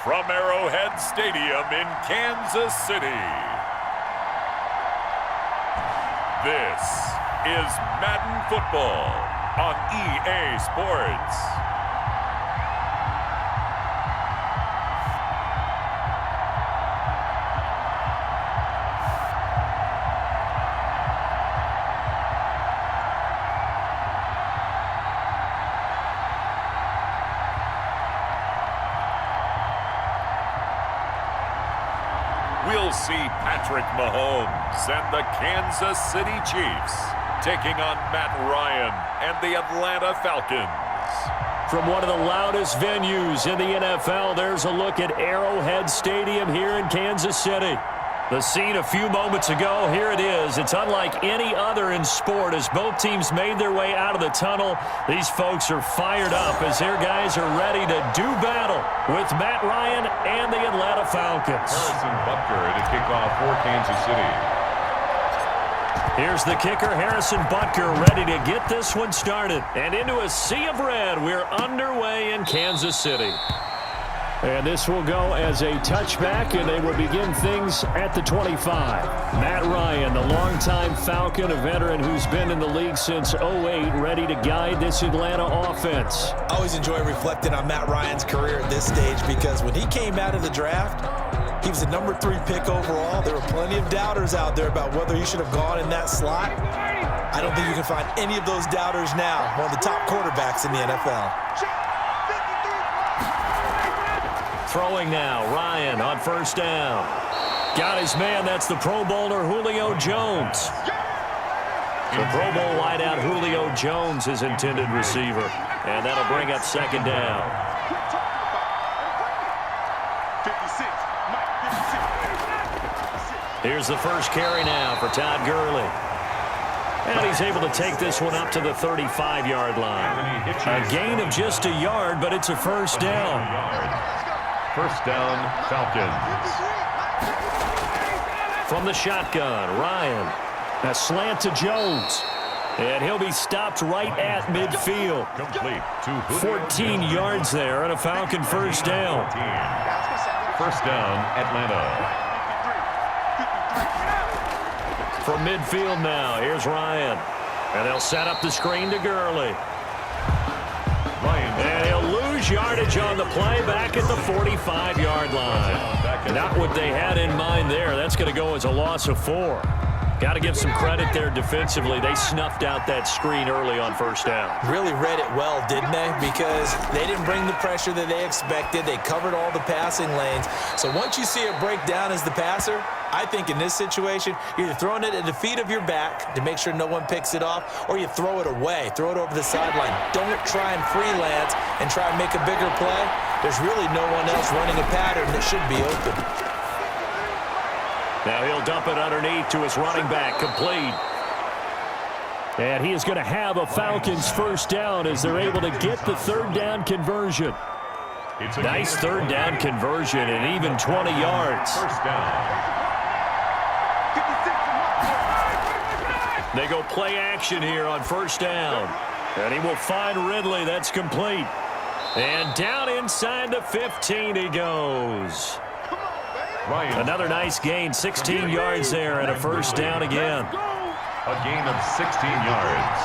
from Arrowhead Stadium in Kansas City. This is Madden Football on EA Sports. We'll see Patrick Mahomes and the Kansas City Chiefs taking on Matt Ryan and the Atlanta Falcons. From one of the loudest venues in the NFL, there's a look at Arrowhead Stadium here in Kansas City. The scene a few moments ago, here it is. It's unlike any other in sport as both teams made their way out of the tunnel. These folks are fired up as their guys are ready to do battle with Matt Ryan and the Atlanta Falcons. Harrison Butker to kick off for Kansas City. Here's the kicker, Harrison Butker, ready to get this one started. And into a sea of red, we're underway in Kansas City. And this will go as a touchback, and they will begin things at the 25. Matt Ryan, the longtime Falcon, a veteran who's been in the league since 2008, ready to guide this Atlanta offense. I always enjoy reflecting on Matt Ryan's career at this stage because when he came out of the draft, he was the number 3 pick overall. There were plenty of doubters out there about whether he should have gone in that slot. I don't think you can find any of those doubters now. One of the top quarterbacks in the NFL. Throwing now, Ryan on first down. Got his man, that's the Pro Bowler Julio Jones. The Pro Bowl wideout Julio Jones, his intended receiver. And that'll bring up second down. Here's the first carry now for Todd Gurley. And he's able to take this one up to the 35-yard line. A gain of just a yard, but it's a first down. First down, Falcons. From the shotgun, Ryan. A slant to Jones. And he'll be stopped right at midfield. Complete to 14 yards there and a Falcon first down. First down, Atlanta. From midfield now, here's Ryan. And they'll set up the screen to Gurley. And he'll lose yardage on the play back at the 45-yard line. Not what they had in mind there. That's going to go as a loss of 4. Got to give some credit there defensively. They snuffed out that screen early on first down. Really read it well, didn't they? Because they didn't bring the pressure that they expected. They covered all the passing lanes. So once you see it break down as the passer, I think in this situation, you're either throwing it at the feet of your back to make sure no one picks it off, or you throw it away, throw it over the sideline. Don't try and freelance and try and make a bigger play. There's really no one else running a pattern that should be open. Now he'll dump it underneath to his running back, complete. And he is going to have a Falcons first down as they're able to get the third down conversion. Nice third down conversion and even 20 yards. First down. They go play action here on first down. And he will find Ridley. That's complete. And down inside the 15 he goes. Another nice gain, 16 yards there and a first down again. A gain of 16 yards.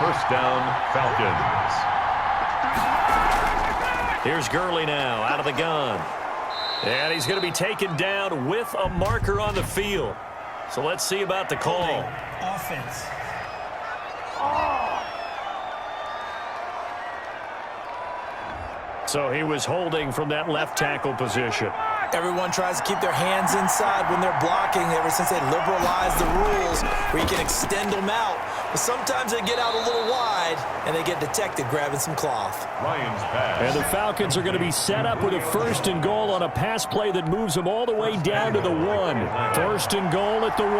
First down, Falcons. Here's Gurley now out of the gun. And he's going to be taken down with a marker on the field. So let's see about the call. Offense. So he was holding from that left tackle position. Everyone tries to keep their hands inside when they're blocking ever since they liberalized the rules where you can extend them out. But sometimes they get out a little wide and they get detected grabbing some cloth. Ryan's pass. And the Falcons are going to be set up with a first and goal on a pass play that moves them all the way down to the 1. First and goal at the 1.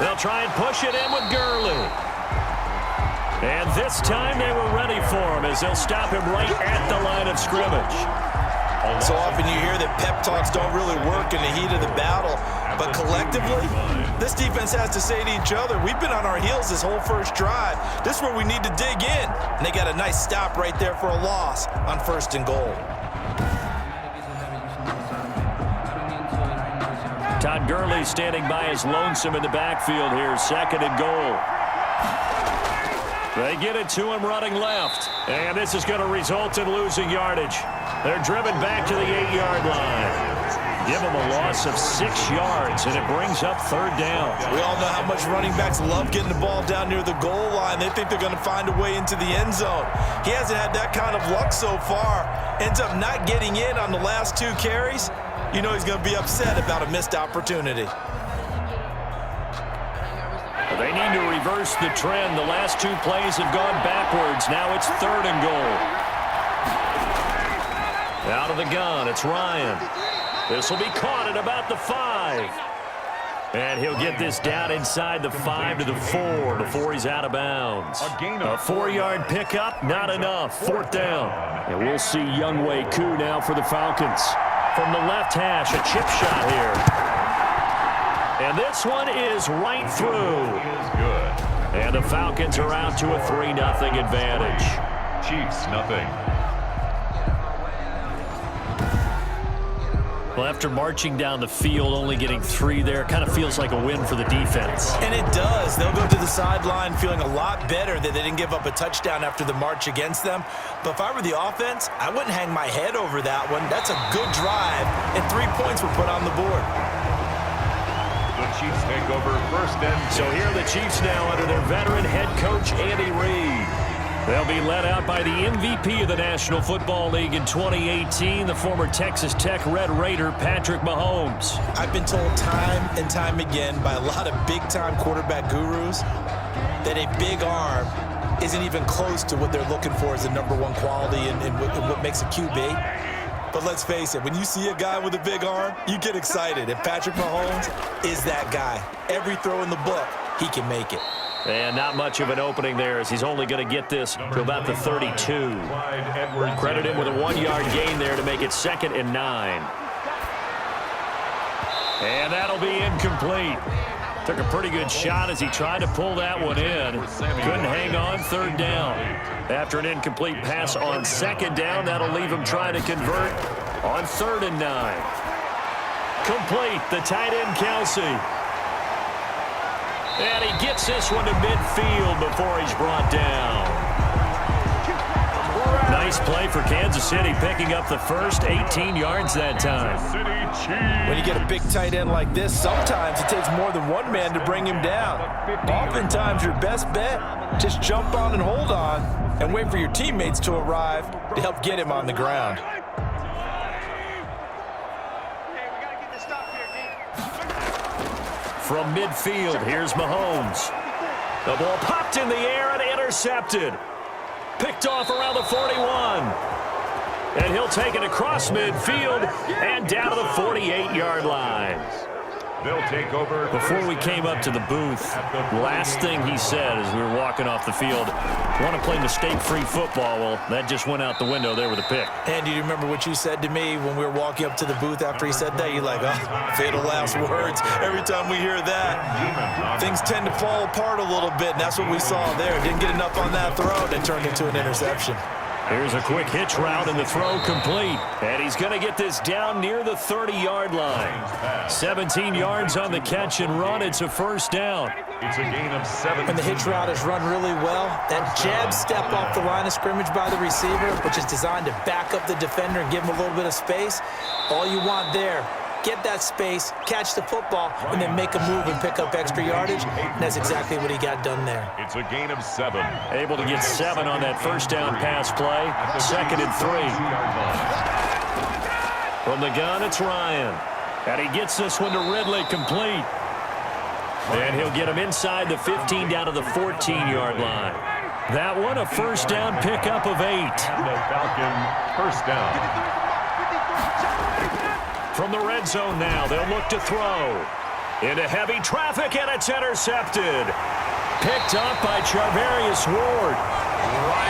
They'll try and push it in with Gurley. And this time they were ready for him as they'll stop him right at the line of scrimmage. So often you hear that pep talks don't really work in the heat of the battle. But collectively, this defense has to say to each other, we've been on our heels this whole first drive. This is where we need to dig in. And they got a nice stop right there for a loss on 1st and goal. Todd Gurley standing by his lonesome in the backfield here. 2nd and goal. They get it to him running left. And this is going to result in losing yardage. They're driven back to the 8-yard line. Give them a loss of 6 yards, and it brings up 3rd down. We all know how much running backs love getting the ball down near the goal line. They think they're going to find a way into the end zone. He hasn't had that kind of luck so far. Ends up not getting in on the last 2 carries. You know he's going to be upset about a missed opportunity. They need to reverse the trend. The last 2 plays have gone backwards. Now it's 3rd and goal. Out of the gun, it's Ryan. This will be caught at about the 5. And he'll get this down inside the 5 to the 4 before he's out of bounds. A 4-yard pickup, not enough. 4th down. And we'll see Younghoe Koo now for the Falcons. From the left hash, a chip shot here. And this one is right through. And the Falcons are out to a 3-0 advantage. Chiefs, nothing. Well, after marching down the field, only getting 3 there, kind of feels like a win for the defense. And it does. They'll go to the sideline feeling a lot better that they didn't give up a touchdown after the march against them. But if I were the offense, I wouldn't hang my head over that one. That's a good drive, and 3 points were put on the board. The Chiefs take over 1st and 10. So here are the Chiefs now under their veteran head coach, Andy Reid. They'll be led out by the MVP of the National Football League in 2018, the former Texas Tech Red Raider, Patrick Mahomes. I've been told time and time again by a lot of big-time quarterback gurus that a big arm isn't even close to what they're looking for as the #1 quality and what makes a QB. But let's face it, when you see a guy with a big arm, you get excited. And Patrick Mahomes is that guy. Every throw in the book, he can make it. And not much of an opening there as he's only going to get this to about the 32. Credit him with a 1-yard gain there to make it 2nd and 9. And that'll be incomplete. Took a pretty good shot as he tried to pull that one in. Couldn't hang on. 3rd down. After an incomplete pass on 2nd down, that'll leave him trying to convert on 3rd and 9. Complete. The tight end, Kelsey. And he gets this one to midfield before he's brought down. Nice play for Kansas City, picking up the first 18 yards that time. When you get a big tight end like this, sometimes it takes more than one man to bring him down. Oftentimes, your best bet, just jump on and hold on and wait for your teammates to arrive to help get him on the ground. From midfield, here's Mahomes. The ball popped in the air and intercepted. Picked off around the 41. And he'll take it across midfield and down to the 48-yard line. They'll take over. Before we came up to the booth, last thing he said as we were walking off the field, want to play mistake-free football. Well, that just went out the window there with a pick. And do you remember what you said to me when we were walking up to the booth after he said that? You're like, oh, fatal last words. Every time we hear that, things tend to fall apart a little bit, and that's what we saw there. Didn't get enough on that throw, and it turned into an interception. Here's a quick hitch route and the throw complete. And he's going to get this down near the 30-yard line. 17 yards on the catch and run. It's a 1st down. It's a gain of 7. And the hitch route is run really well. That jab step off the line of scrimmage by the receiver, which is designed to back up the defender and give him a little bit of space. All you want there, get that space, catch the football, and then make a move and pick up extra yardage. And that's exactly what he got done there. It's a gain of 7. Able to get 7 on that 1st down pass play. 2nd and 3. From the gun, it's Ryan. And he gets this one to Ridley complete. And he'll get him inside the 15 down to the 14-yard line. That one, a 1st down pickup of 8. The Falcon 1st down. From the red zone now, they'll look to throw. Into heavy traffic, and it's intercepted. Picked up by Charvarius Ward.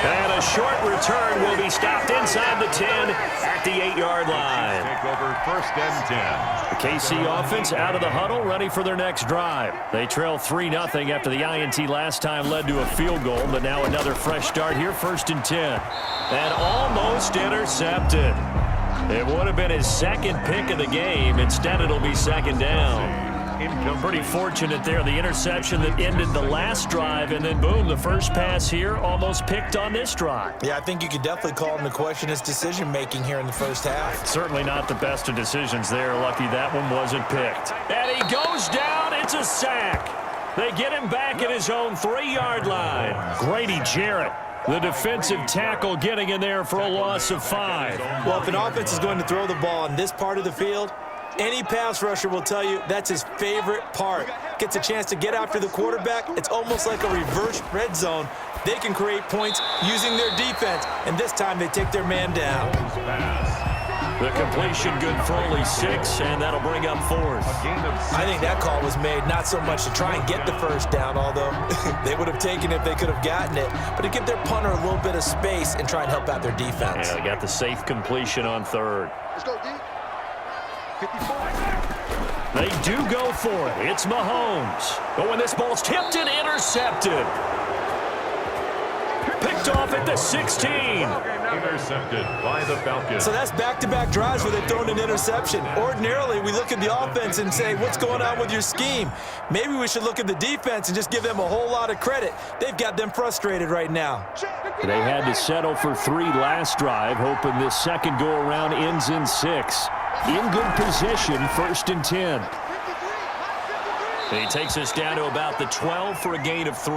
And a short return will be stopped inside the 10 at the 8-yard line. Take over 1st and 10. The KC offense out of the huddle, ready for their next drive. They trail 3-0 after the INT last time led to a field goal, but now another fresh start here, 1st and 10. And almost intercepted. It would have been his second pick of the game. Instead, it'll be 2nd down. Pretty fortunate there. The interception that ended the last drive, and then, boom, the first pass here almost picked on this drive. Yeah, I think you could definitely call into question his decision-making here in the first half. Certainly not the best of decisions there. Lucky that one wasn't picked. And he goes down. It's a sack. They get him back at his own 3-yard line. Grady Jarrett, the defensive tackle, getting in there for a loss of 5. Well, if an offense is going to throw the ball in this part of the field, any pass rusher will tell you that's his favorite part. Gets a chance to get after the quarterback. It's almost like a reverse red zone. They can create points using their defense, and this time they take their man down. The completion good for only 6, and that'll bring up 4th. I think that call was made not so much to try and get the first down, although they would have taken it if they could have gotten it, but to give their punter a little bit of space and try and help out their defense. Yeah, they got the safe completion on 3rd. Let's go, D. 54. They do go for it. It's Mahomes. Oh, and this ball's tipped and intercepted. Picked off at the 16. Intercepted by the Falcons. So that's back-to-back drives where they've thrown an interception. Ordinarily, we look at the offense and say, what's going on with your scheme? Maybe we should look at the defense and just give them a whole lot of credit. They've got them frustrated right now. They had to settle for 3 last drive, hoping this second go-around ends in 6. In good position, 1st and 10. He takes us down to about the 12 for a gain of 3.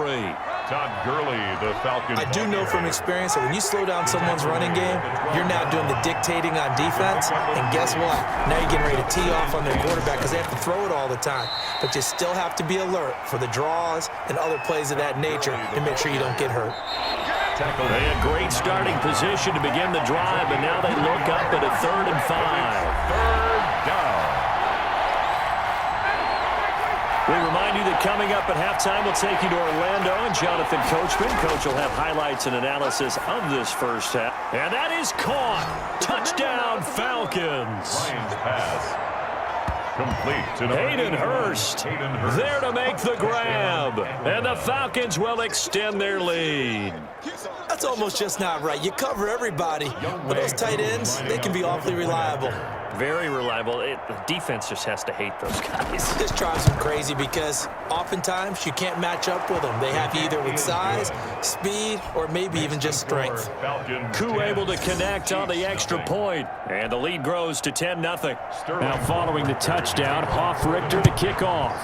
Todd Gurley, the Falcons. I do know from experience that when you slow down someone's running game, you're now doing the dictating on defense. And guess what? Now you're getting ready to tee off on their quarterback because they have to throw it all the time. But you still have to be alert for the draws and other plays of that nature to make sure you don't get hurt. They had great starting position to begin the drive, but now they look up at a 3rd and 5. 3rd down. We remind you that coming up at halftime, we'll take you to Orlando and Jonathan Coachman. Coach will have highlights and analysis of this first half. And that is caught. Touchdown, Falcons. Ryan's pass. Complete to Hayden Hurst there to make the grab. And the Falcons will extend their lead. That's almost just not right. You cover everybody, but those tight ends, they can be awfully reliable. Very reliable. The defense just has to hate those guys. This drives them crazy because oftentimes you can't match up with them. They have you either with size, speed, or maybe even just strength. Koo able to connect on the extra point, and the lead grows to 10-0. Now following the touchdown, Hoff-Richter to kick off.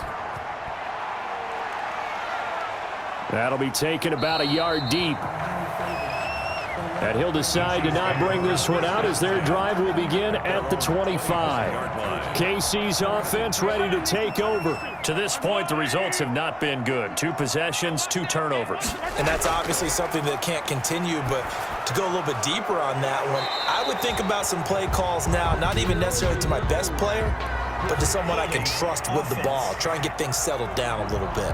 That'll be taken about a yard deep. And he'll decide to not bring this one out as their drive will begin at the 25. KC's offense ready to take over. To this point, the results have not been good. 2 possessions, 2 turnovers. And that's obviously something that can't continue, but to go a little bit deeper on that one, I would think about some play calls now, not even necessarily to my best player, but to someone I can trust with the ball. Try and get things settled down a little bit.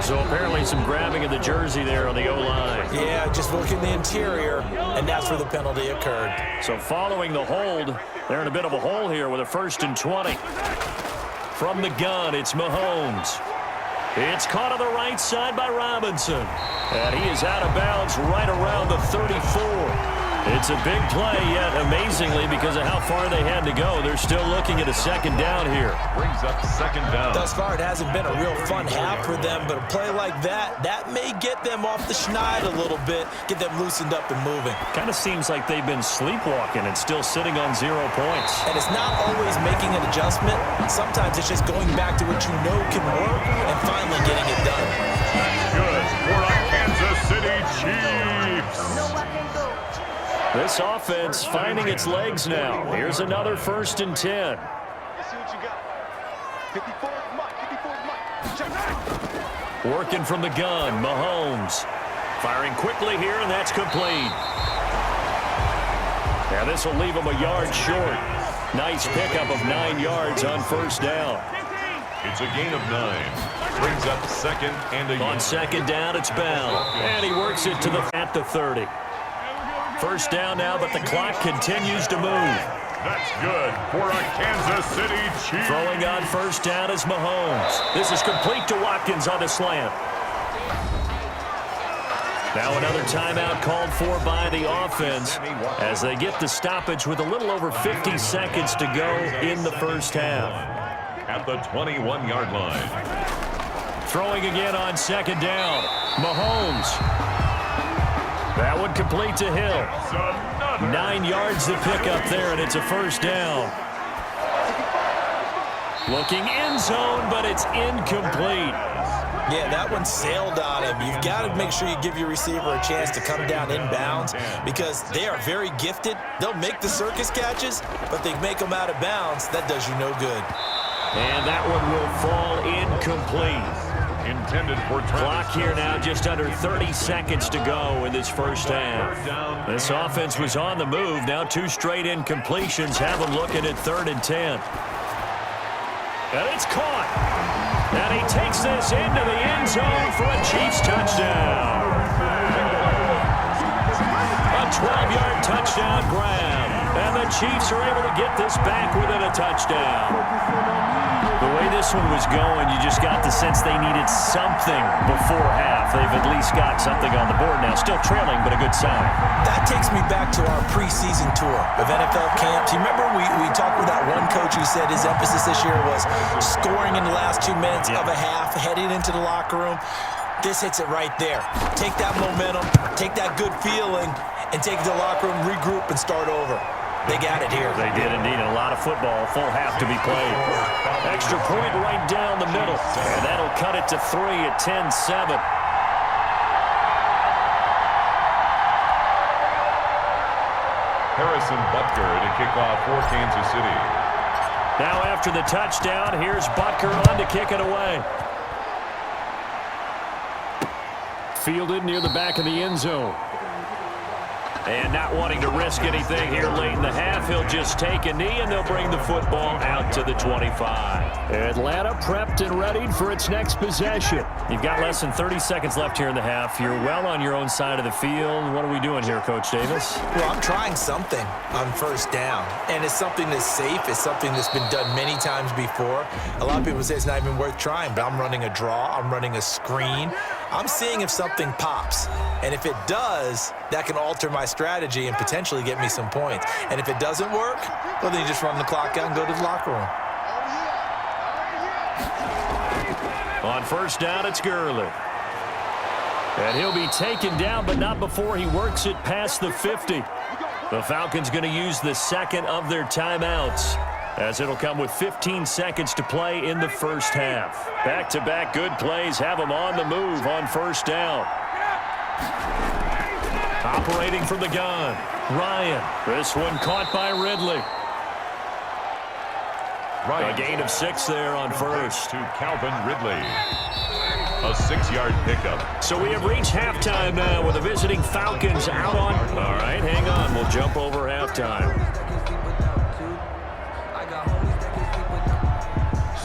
So apparently some grabbing of the jersey there on the O-line. Yeah, just looking the interior, and that's where the penalty occurred. So following the hold, they're in a bit of a hole here with a 1st and 20. From the gun, it's Mahomes. It's caught on the right side by Robinson. And he is out of bounds right around the 34. It's a big play, yet amazingly, because of how far they had to go, they're still looking at a 2nd down here. Brings up 2nd down. Thus far, it hasn't been a real fun half for them, but a play like that may get them off the schneid a little bit, get them loosened up and moving. Kind of seems like they've been sleepwalking and still sitting on 0 points. And it's not always making an adjustment. Sometimes it's just going back to what you know can work and finally getting it done. Good for a Kansas City Chiefs. This offense finding its legs now. Here's another 1st and 10. Let's see what you got. 54 Mike. Working from the gun, Mahomes. Firing quickly here, and that's complete. Now this will leave him a yard short. Nice pickup of 9 yards on 1st down. It's a gain of 9. Brings up second and a On second down, it's Bell. And he works it to at the 30. First down now, but the clock continues to move. That's good for a Kansas City Chiefs. Throwing on first down is Mahomes. This is complete to Watkins on a slant. Now another timeout called for by the offense as they get the stoppage with a little over 50 seconds to go in the first half. At the 21-yard line. Throwing again on second down. Mahomes. That one complete to Hill. 9 yards to pick up there, and it's a first down. Looking end zone, but it's incomplete. Yeah, that one sailed on him. You've got to make sure you give your receiver a chance to come down inbounds because they are very gifted. They'll make the circus catches, but they make them out of bounds. That does you no good. And that one will fall incomplete. Intended for clock here now, just under 30 seconds to go in this first half. This offense was on the move. Now 2 straight incompletions have them looking at 3rd and 10. And it's caught. And he takes this into the end zone for a Chiefs touchdown. A 12-yard touchdown grab. And the Chiefs are able to get this back within a touchdown. The way this one was going, you just got the sense they needed something before half. They've at least got something on the board now. Still trailing, but a good sign. That takes me back to our preseason tour of NFL camps. You remember we talked with that one coach who said his emphasis this year was scoring in the last 2 minutes of a half, heading into the locker room. This hits it right there. Take that momentum, take that good feeling, and take it to the locker room, regroup, and start over. They got it here. They did indeed. A lot of football, full half to be played. Extra point right down the middle. And that'll cut it to 3 at 10-7. Harrison Butker to kick off for Kansas City. Now after the touchdown, here's Butker on to kick it away. Fielded near the back of the end zone. And not wanting to risk anything here late in the half, he'll just take a knee, and they'll bring the football out to the 25. Atlanta prepped and readied for its next possession. You've got less than 30 seconds left here in the half. You're well on your own side of the field. What are we doing here, Coach Davis? Well, I'm trying something on first down, and it's something that's safe. It's something that's been done many times before. A lot of people say it's not even worth trying, but I'm running a draw. I'm running a screen. I'm seeing if something pops, and if it does, that can alter my strategy and potentially get me some points. And if it doesn't work, well, then you just run the clock out and go to the locker room. On first down, it's Gurley. And he'll be taken down, but not before he works it past the 50. The Falcons going to use the second of their timeouts, as it'll come with 15 seconds to play in the first half. Back-to-back good plays have them on the move on first down. Operating from the gun, Ryan. This one caught by Ridley. A gain of 6 there on first. To Calvin Ridley. A 6-yard pickup. So we have reached halftime now with the visiting Falcons out on. All right, hang on. We'll jump over halftime.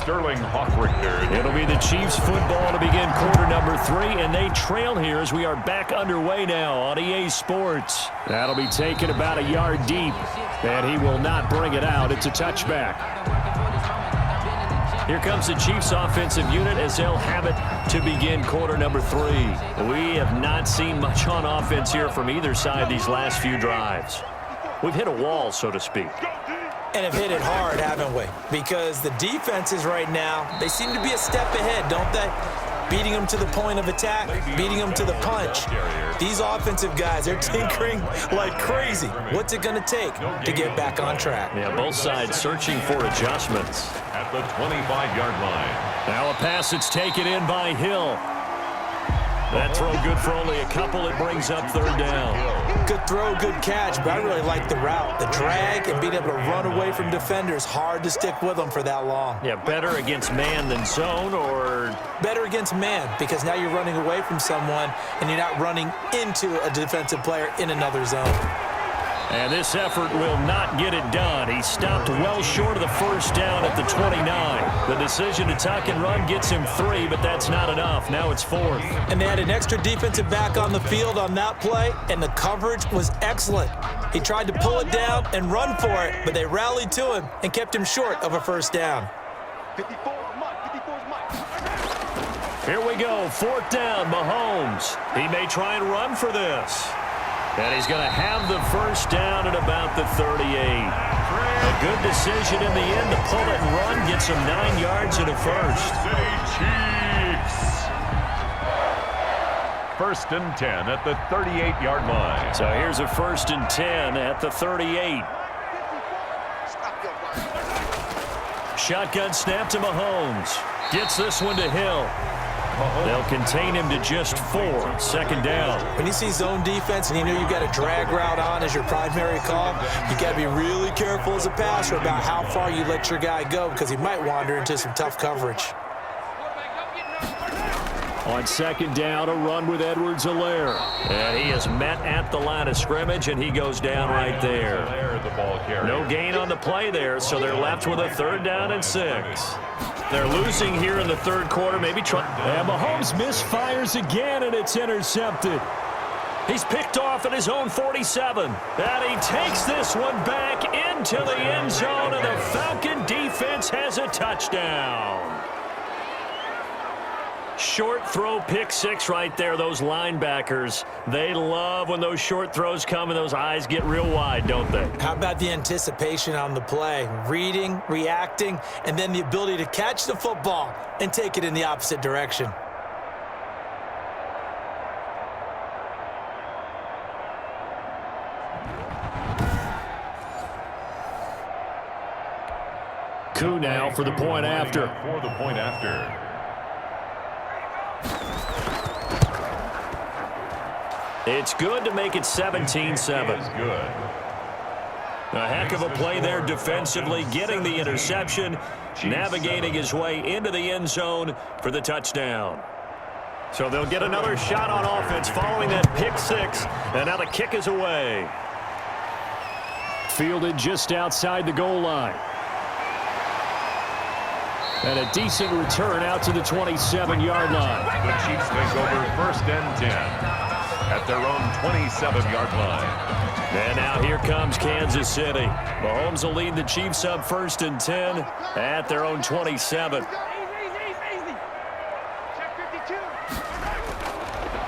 Sterling Hockrichter. It'll be the Chiefs football to begin quarter number 3, and they trail here as we are back underway now on EA Sports. That'll be taken about a yard deep, and he will not bring it out. It's a touchback. Here comes the Chiefs offensive unit as they'll have it to begin quarter number 3. We have not seen much on offense here from either side these last few drives. We've hit a wall, so to speak. And have hit it hard, haven't we? Because the defenses right now, they seem to be a step ahead, don't they? Beating them to the point of attack, beating them to the punch. These offensive guys, they're tinkering like crazy. What's it going to take to get back on track? Yeah, both sides searching for adjustments. At the 25-yard line. Now a pass that's taken in by Hill. That throw good for only a couple. It brings up third down. Good throw, good catch, but I really like the route. The drag and being able to run away from defenders, hard to stick with them for that long. Yeah, better against man than zone, or? Better against man, because now you're running away from someone and you're not running into a defensive player in another zone. And this effort will not get it done. He stopped well short of the first down at the 29. The decision to tuck and run gets him 3, but that's not enough. Now it's 4th. And they had an extra defensive back on the field on that play, and the coverage was excellent. He tried to pull it down and run for it, but they rallied to him and kept him short of a first down. 54 is Mike. 54 is Mike. Here we go, 4th down, Mahomes. He may try and run for this. And he's going to have the first down at about the 38. A good decision in the end to pull it and run. Gets him 9 yards and a first. City Chiefs. 1st and 10 at the 38-yard line. So here's a 1st and 10 at the 38. Shotgun snap to Mahomes. Gets this one to Hill. They'll contain him to just 4. 2nd down. When you see zone defense and you know you've got a drag route on as your primary call, you got to be really careful as a passer about how far you let your guy go because he might wander into some tough coverage. On 2nd down, a run with Edwards-Helaire. And he is met at the line of scrimmage, and he goes down right there. No gain on the play there, so they're left with a 3rd down and 6. They're losing here in the 3rd quarter. Maybe try. And Mahomes misfires again, and it's intercepted. He's picked off at his own 47. And he takes this one back into the end zone, and the Falcon defense has a touchdown. Short throw, pick 6 right there. Those linebackers, they love when those short throws come and those eyes get real wide, don't they? How about the anticipation on the play? Reading, reacting, and then the ability to catch the football and take it in the opposite direction. Coup now for the point after. It's good to make it 17-7. A heck of a play there defensively, getting the interception, navigating his way into the end zone for the touchdown. So they'll get another shot on offense following that pick 6, and now the kick is away. Fielded just outside the goal line. And a decent return out to the 27-yard line. The Chiefs take over 1st and 10 at their own 27-yard line. And now here comes Kansas City. Mahomes will lead the Chiefs up 1st and 10 at their own 27.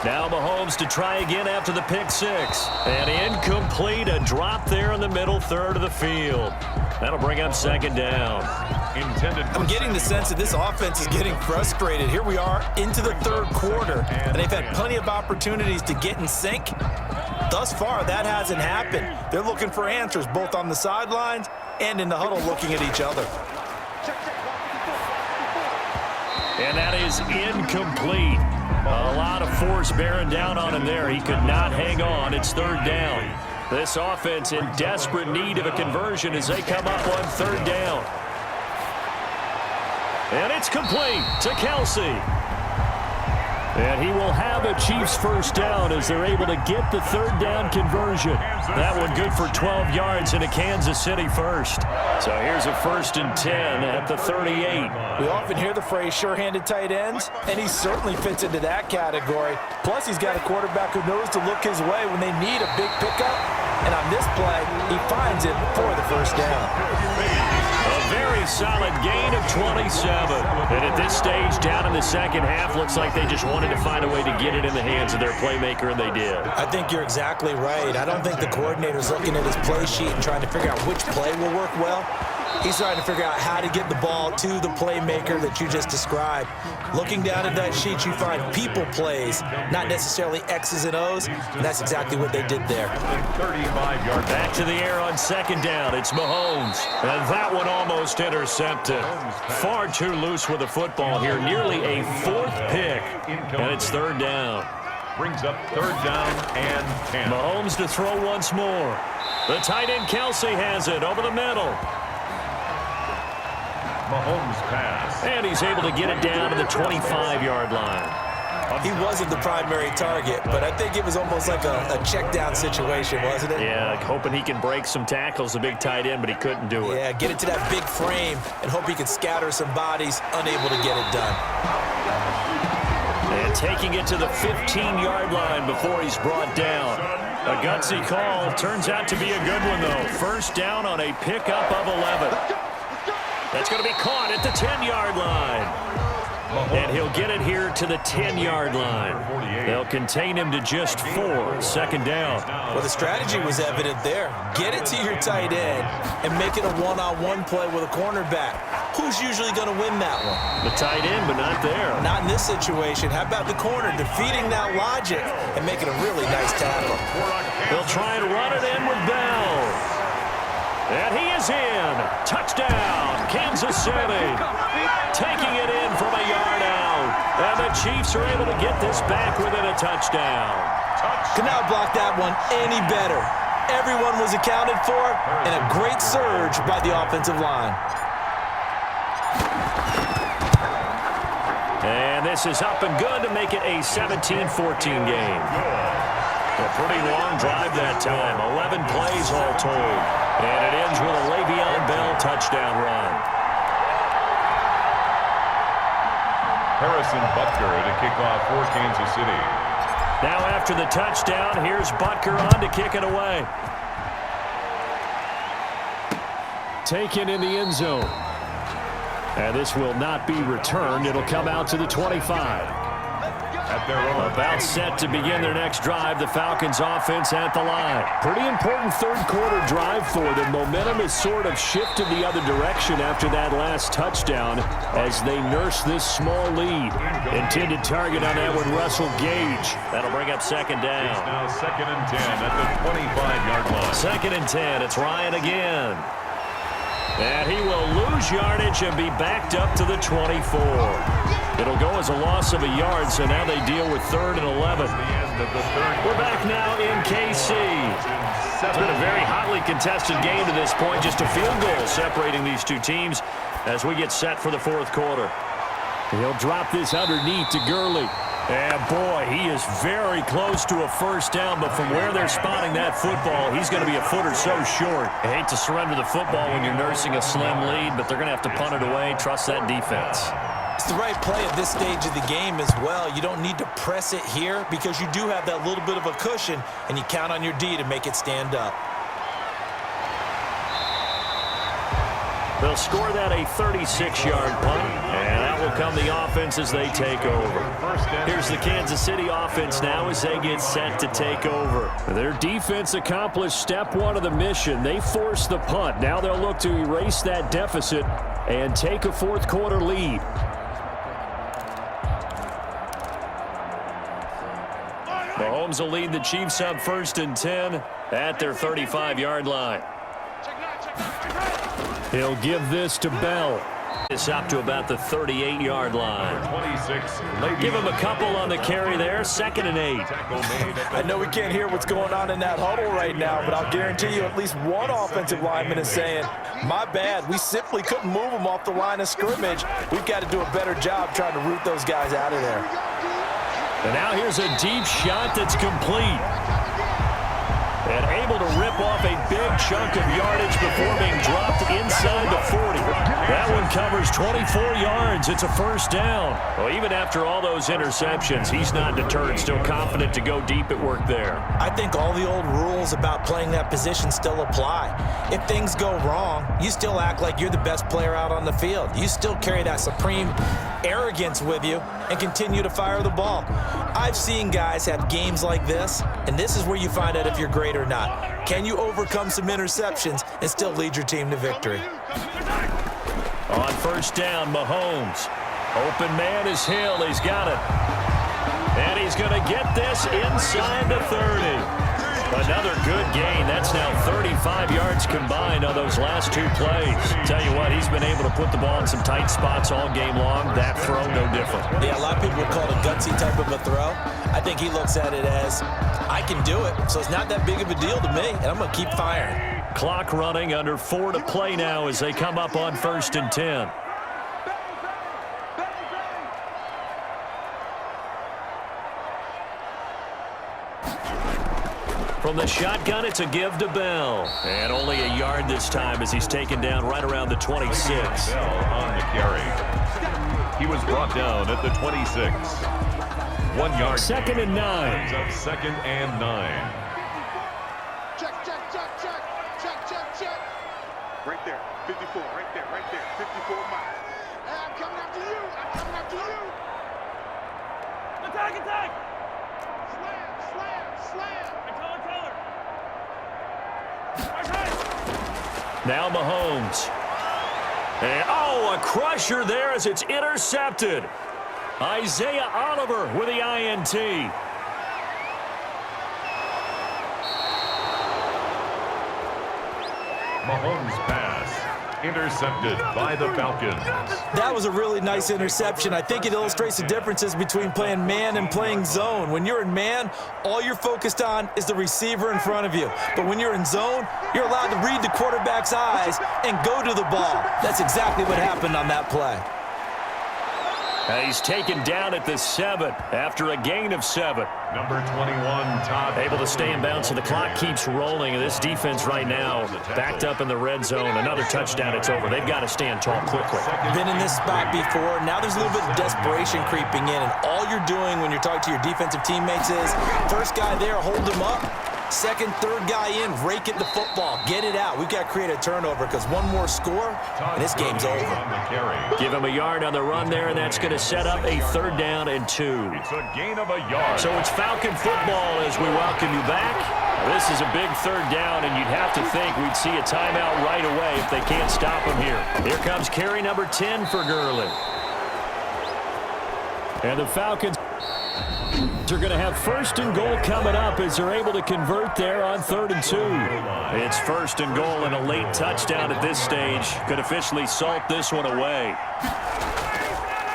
Now Mahomes to try again after the pick 6. And incomplete, a drop there in the middle 3rd of the field. That'll bring up 2nd down. I'm getting the sense that this offense is getting frustrated. Here we are into the 3rd quarter, and they've had plenty of opportunities to get in sync. Thus far, that hasn't happened. They're looking for answers both on the sidelines and in the huddle looking at each other. And that is incomplete. A lot of force bearing down on him there. He could not hang on. It's 3rd down. This offense in desperate need of a conversion as they come up on 3rd down. And it's complete to Kelsey. And he will have a Chiefs first down as they're able to get the 3rd down conversion. That one good for 12 yards and a Kansas City first. So here's a 1st and 10 at the 38. We often hear the phrase sure-handed tight ends, and he certainly fits into that category. Plus, he's got a quarterback who knows to look his way when they need a big pickup. And on this play, he finds it for the first down. A very solid gain of 27. And at this stage, down in the 2nd half, looks like they just wanted to find a way to get it in the hands of their playmaker, and they did. I think you're exactly right. I don't think the coordinator's looking at his play sheet and trying to figure out which play will work well. He's trying to figure out how to get the ball to the playmaker that you just described. Looking down at that sheet, you find people plays, not necessarily X's and O's, and that's exactly what they did there. 35-yard back to the air on 2nd down. It's Mahomes, and that one almost intercepted. Far too loose with the football here. Nearly a 4th pick, and it's 3rd down. Brings up 3rd down and 10. Mahomes to throw once more. The tight end Kelsey has it over the middle. Mahomes pass. And he's able to get it down to the 25-yard line. He wasn't the primary target, but I think it was almost like a check down situation, wasn't it? Yeah, hoping he can break some tackles, the big tight end, but he couldn't do it. Yeah, get into that big frame and hope he could scatter some bodies, unable to get it done. And taking it to the 15-yard line before he's brought down. A gutsy call. Turns out to be a good one, though. First down on a pickup of 11. That's going to be caught at the 10-yard line. And he'll get it here to the 10-yard line. They'll contain him to just 4. Second down. Well, the strategy was evident there. Get it to your tight end and make it a one-on-one play with a cornerback. Who's usually going to win that one? The tight end, but not there. Not in this situation. How about the corner defeating that logic and making a really nice tackle? They'll try and run it in with Bell. And he is in. Touchdown, Kansas City. Taking it in from a yard out. And the Chiefs are able to get this back within a touchdown. Could not block that one any better. Everyone was accounted for, and a great surge by the offensive line. And this is up and good to make it a 17-14 game. A pretty long drive that time. 11 plays all told. And it ends with a Le'Veon Bell touchdown run. Harrison Butker to kick off for Kansas City. Now after the touchdown, here's Butker on to kick it away. Taken in the end zone. And this will not be returned. It'll come out to the 25. About set to begin their next drive. The Falcons offense at the line. Pretty important third quarter drive for them. Momentum has sort of shifted the other direction after that last touchdown as they nurse this small lead. Intended target on that one, Russell Gage. That'll bring up second down. It's now second and 10 at the 25-yard line. Second and 10. It's Ryan again. And he will lose yardage and be backed up to the 24. It'll go as a loss of a yard, so now they deal with 3rd and 11. We're back now in KC. It's been a very hotly contested game to this point. Just a field goal separating these two teams as we get set for the fourth quarter. He'll drop this underneath to Gurley. And boy, he is very close to a first down, but from where they're spotting that football, he's going to be a foot or so short. I hate to surrender the football when you're nursing a slim lead, but they're going to have to punt it away. Trust that defense. It's the right play at this stage of the game as well. You don't need to press it here because you do have that little bit of a cushion, and you count on your D to make it stand up. They'll score that a 36-yard punt, and that will come the offense as they take over. Here's the Kansas City offense now as they get set to take over. Their defense accomplished step one of the mission. They forced the punt. Now they'll look to erase that deficit and take a fourth quarter lead. Mahomes will lead the Chiefs up 1st and 10 at their 35-yard line. He'll give this to Bell. It's up to about the 38-yard line. 26. Give him a couple on the carry there. 2nd and 8. I know we can't hear what's going on in that huddle right now, but I'll guarantee you at least one offensive lineman is saying, my bad, we simply couldn't move them off the line of scrimmage. We've got to do a better job trying to root those guys out of there. And now here's a deep shot that's complete. And able to rip off a big chunk of yardage before being dropped inside the 40. That one covers 24 yards. It's a first down. Well, even after all those interceptions, he's not deterred, still confident to go deep at work there. I think all the old rules about playing that position still apply. If things go wrong, you still act like you're the best player out on the field. You still carry that supreme arrogance with you and continue to fire the ball. I've seen guys have games like this, and this is where you find out if you're great or not. Can you overcome some interceptions and still lead your team to victory? On first down, Mahomes. Open man is Hill. He's got it. And he's going to get this inside the 30. Another good gain. That's now 35 yards combined on those last two plays. Tell you what, he's been able to put the ball in some tight spots all game long. That throw, no different. Yeah, a lot of people would call it a gutsy type of a throw. I think he looks at it as, I can do it, so it's not that big of a deal to me, and I'm going to keep firing. Clock running, under 4 to play now as they come up on 1st and 10. From the shotgun, it's a give to Bell. And only a yard this time as he's taken down right around the 26. Bell on the carry. He was brought down at the 26. 1 yard. Second and 9. Brings up second and 9. Check. Right there, 54, right there, 54 miles. I'm coming after you. Attack. Slam. Now Mahomes. And, a crusher there as it's intercepted. Isaiah Oliver with the INT. Mahomes' pass intercepted by the Falcons. That was a really nice interception. I think it illustrates the differences between playing man and playing zone. When you're in man, all you're focused on is the receiver in front of you. But when you're in zone, you're allowed to read the quarterback's eyes and go to the ball. That's exactly what happened on that play. He's taken down at the 7 after a gain of 7. Number 21, Todd. Able to stay in bounds, so the clock keeps rolling. And this defense right now backed up in the red zone. Another touchdown, it's over. They've got to stand tall quickly. Been in this spot before. Now there's a little bit of desperation creeping in. And all you're doing when you're talking to your defensive teammates is, first guy there, hold him up. Second, third guy in, rake at the football. Get it out. We've got to create a turnover because one more score, and this game's over. Give him a yard on the run there, and that's going to set up a 3rd down and 2. It's a gain of a yard. So it's Falcon football as we welcome you back. This is a big 3rd down, and you'd have to think we'd see a timeout right away if they can't stop him here. Here comes carry number 10 for Gurley. And the Falcons are going to have 1st and goal coming up as they're able to convert there on 3rd and 2. It's 1st and goal and a late touchdown at this stage could officially salt this one away.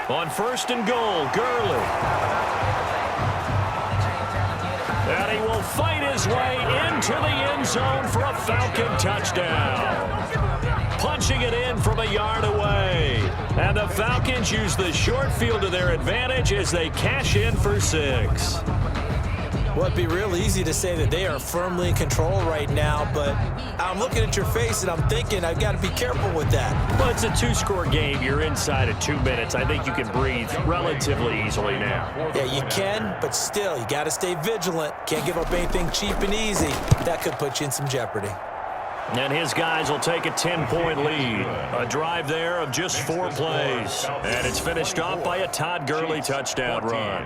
On 1st and goal, Gurley. And he will fight his way into the end zone for a Falcon touchdown. Punching it in from a yard away. And the Falcons use the short field to their advantage as they cash in for 6. Well, it'd be real easy to say that they are firmly in control right now, but I'm looking at your face and I'm thinking I've got to be careful with that. Well, it's a 2-score game. You're inside of 2 minutes. I think you can breathe relatively easily now. Yeah, you can, but still, you got to stay vigilant. Can't give up anything cheap and easy. That could put you in some jeopardy. And his guys will take a 10-point lead. A drive there of just 4 plays. And it's finished off by a Todd Gurley touchdown run.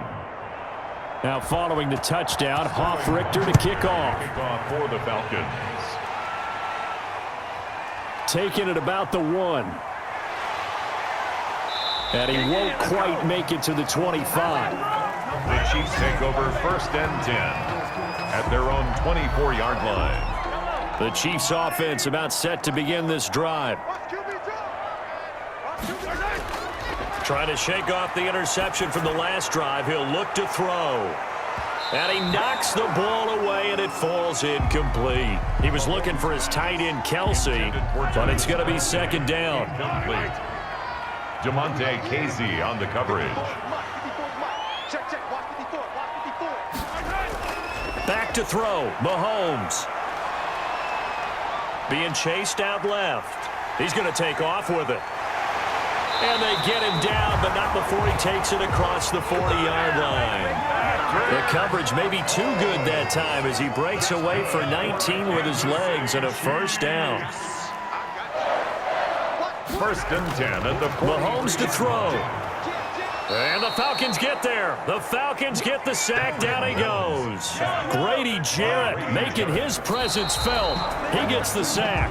Now following the touchdown, Hoff Richter to kick off. Kickoff for the Falcons. Taking it about the 1. And he won't quite make it to the 25. The Chiefs take over 1st and 10 at their own 24-yard line. The Chiefs offense about set to begin this drive. Trying to shake off the interception from the last drive. He'll look to throw. And he knocks the ball away, and it falls incomplete. He was looking for his tight end, Kelsey, but it's going to be 2nd down. Complete. Jamonte Casey on the coverage. Back to throw. Mahomes. Being chased out left. He's going to take off with it. And they get him down, but not before he takes it across the 40-yard line. The coverage may be too good that time as he breaks away for 19 with his legs and a 1st down. 1st and 10 at the 40. Mahomes to throw. And the Falcons get there. The Falcons get the sack. Down he goes. Grady Jarrett making his presence felt. He gets the sack.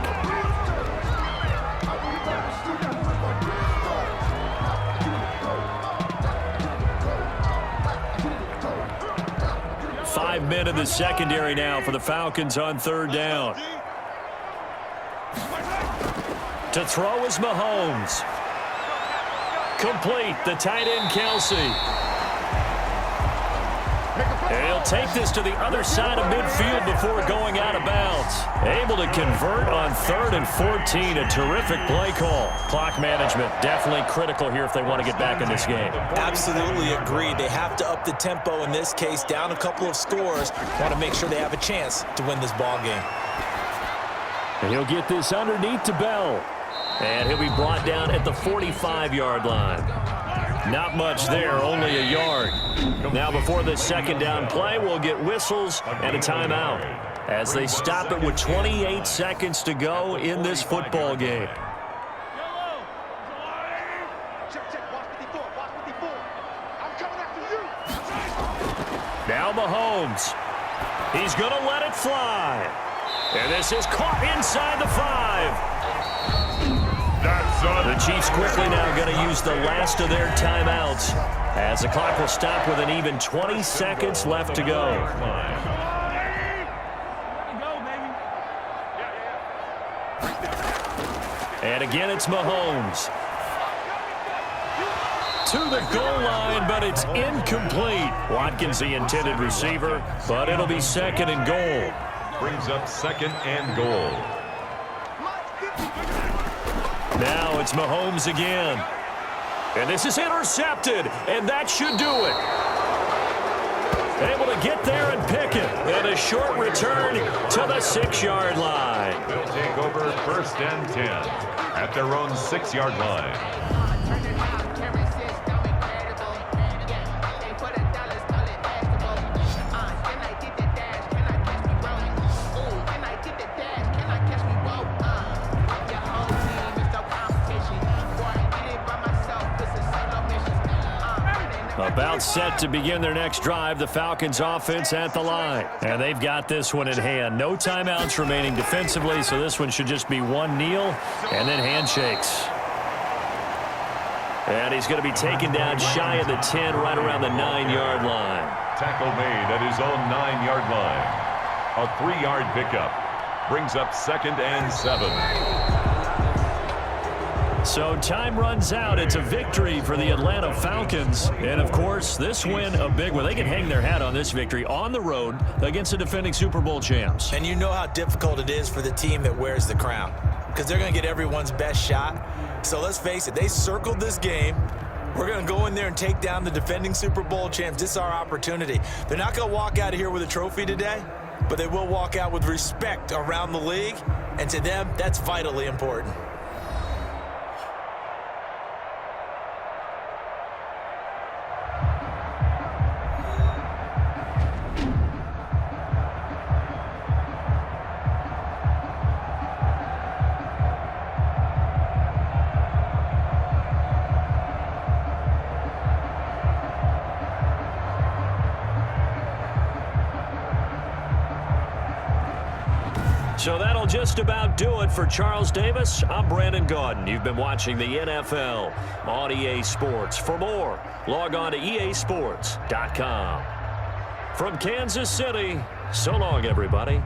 Five men in the secondary now for the Falcons on 3rd down. To throw is Mahomes. Complete. The tight end, Kelsey. And he'll take this to the other side of midfield before going out of bounds. Able to convert on 3rd and 14. A terrific play call. Clock management definitely critical here if they want to get back in this game. Absolutely agreed. They have to up the tempo in this case, down a couple of scores. Want to make sure they have a chance to win this ball game. And he'll get this underneath to Bell. And he'll be brought down at the 45-yard line. Not much there, only a yard. Now before the second down play, we'll get whistles and a timeout as they stop it with 28 seconds to go in this football game. Now Mahomes. He's going to let it fly. And this is caught inside the 5. The Chiefs quickly now going to use the last of their timeouts as the clock will stop with an even 20 seconds left to go. And again, it's Mahomes. To the goal line, but it's incomplete. Watkins, the intended receiver, but it'll be 2nd and goal. Brings up 2nd and goal. Now it's Mahomes again. And this is intercepted, and that should do it. Able to get there and pick it. And a short return to the 6-yard line. They'll take over 1st and 10 at their own 6-yard line. About set to begin their next drive, the Falcons offense at the line. And they've got this one in hand. No timeouts remaining defensively, so this one should just be one kneel and then handshakes. And he's going to be taken down shy of the 10, right around the 9-yard line. Tackle made at his own 9-yard line. A 3-yard pickup. Brings up 2nd and 7. So time runs out. It's a victory for the Atlanta Falcons. And, of course, this win a big one. They can hang their hat on this victory on the road against the defending Super Bowl champs. And you know how difficult it is for the team that wears the crown because they're going to get everyone's best shot. So let's face it, they circled this game. We're going to go in there and take down the defending Super Bowl champs. This is our opportunity. They're not going to walk out of here with a trophy today, but they will walk out with respect around the league. And to them, that's vitally important. So that'll just about do it for Charles Davis. I'm Brandon Gaudin. You've been watching the NFL on EA Sports. For more, log on to easports.com. From Kansas City, so long, everybody.